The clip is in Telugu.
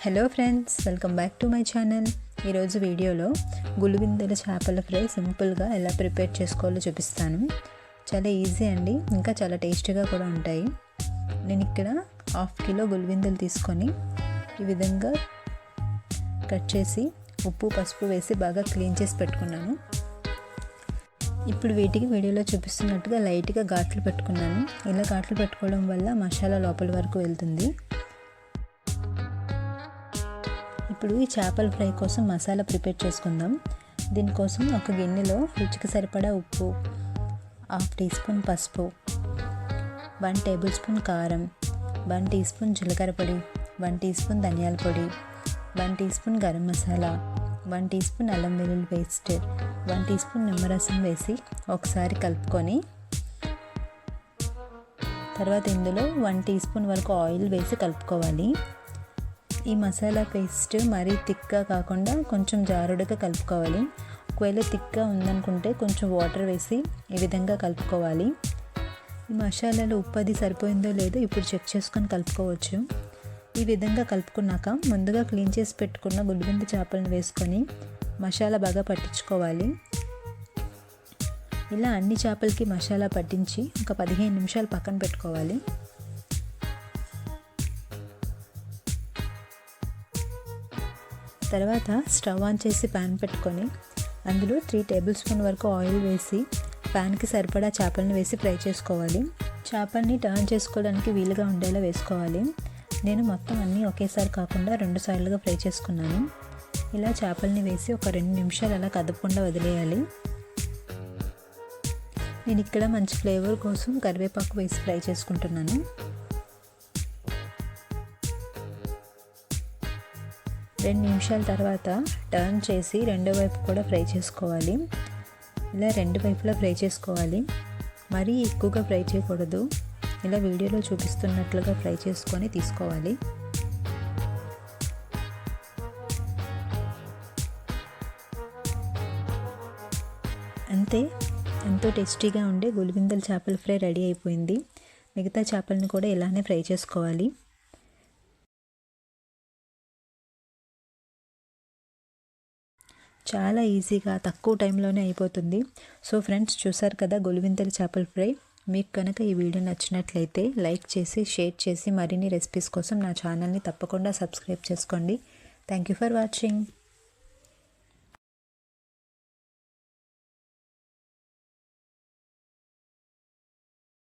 Hello friends, welcome back to my channel. ఈరోజు వీడియోలో గులిబిందెల చేపల ఫ్రై సింపుల్గా ఎలా ప్రిపేర్ చేసుకోవాలో చూపిస్తాను. చాలా ఈజీ అండి, ఇంకా చాలా టేస్టీగా కూడా ఉంటాయి. నేను ఇక్కడ 1/2 కిలో గులిబిందెలు తీసుకొని ఈ విధంగా కట్ చేసి ఉప్పు పసుపు వేసి బాగా క్లీన్ చేసి పెట్టుకున్నాను. ఇప్పుడు వీటికి వీడియోలో చూపిస్తున్నట్టుగా లైట్గా ఘాట్లు పెట్టుకున్నాను. ఇలా ఘాట్లు పెట్టుకోవడం వల్ల మసాలా లోపల వరకు వెళ్తుంది. ఇప్పుడు ఈ చేపల ఫ్రై కోసం మసాలా ప్రిపేర్ చేసుకుందాం. దీనికోసం ఒక గిన్నెలో రుచికి సరిపడా ఉప్పు, 1/2 టీ స్పూన్ పసుపు, 1 టేబుల్ స్పూన్ కారం, 1 టీ స్పూన్ జీలకర్ర పొడి, 1 టీ స్పూన్ ధనియాల పొడి, 1 teaspoon garam masala, 1 teaspoon అల్లం వెల్లుల్లి పేస్ట్, 1 టీ స్పూన్ నిమ్మరసం వేసి ఒకసారి కలుపుకొని తర్వాత ఇందులో 1 టీ స్పూన్ వరకు ఆయిల్ వేసి కలుపుకోవాలి. ఈ మసాలా పేస్ట్ మరీ థిక్గా కాకుండా కొంచెం జారుడుగా కలుపుకోవాలి. ఒకవేళ థిక్గా ఉందనుకుంటే కొంచెం వాటర్ వేసి ఈ విధంగా కలుపుకోవాలి. ఈ మసాలాలో ఉప్పు అది సరిపోయిందో లేదో ఇప్పుడు చెక్ చేసుకొని కలుపుకోవచ్చు. ఈ విధంగా కలుపుకున్నాక ముందుగా క్లీన్ చేసి పెట్టుకున్న గులిబిందె చేపలను వేసుకొని మసాలా బాగా పట్టించుకోవాలి. ఇలా అన్ని చేపలకి మసాలా పట్టించి ఒక 15 నిమిషాలు పక్కన పెట్టుకోవాలి. తర్వాత స్టవ్ ఆన్ చేసి ప్యాన్ పెట్టుకొని అందులో 3 టేబుల్ స్పూన్ వరకు ఆయిల్ వేసి ప్యాన్కి సరిపడా చేపలను వేసి ఫ్రై చేసుకోవాలి. చేపల్ని టర్న్ చేసుకోవడానికి వీలుగా ఉండేలా వేసుకోవాలి. నేను మొత్తం అన్నీ ఒకేసారి కాకుండా 2 సార్లుగా ఫ్రై చేసుకున్నాను. ఇలా చేపల్ని వేసి ఒక 2 నిమిషాలు అలా కదపకుండా వదిలేయాలి. నేను ఇక్కడ మంచి ఫ్లేవర్ కోసం కరివేపాకు వేసి ఫ్రై చేసుకుంటున్నాను. 2 నిమిషాల తర్వాత టర్న్ చేసి రెండో వైపు కూడా ఫ్రై చేసుకోవాలి. ఇలా 2 వైపులా ఫ్రై చేసుకోవాలి. మరీ ఎక్కువగా ఫ్రై చేయకూడదు. ఇలా వీడియోలో చూపిస్తున్నట్లుగా ఫ్రై చేసుకొని తీసుకోవాలి. అంతే, ఎంతో టేస్టీగా ఉండే గులిబిందెల చేపల ఫ్రై రెడీ అయిపోయింది. మిగతా చేపలను కూడా ఇలానే ఫ్రై చేసుకోవాలి. చాలా ఈజీగా తక్కువ టైంలోనే అయిపోతుంది. సో ఫ్రెండ్స్, చూసారు కదా గులిబిందెల చేపల ఫ్రై. మీకు కనుక ఈ వీడియో నచ్చినట్లయితే లైక్ చేసి షేర్ చేసి మరిన్ని రెసిపీస్ కోసం నా ఛానల్ని తప్పకుండా సబ్స్క్రైబ్ చేసుకోండి. Thank you for watching.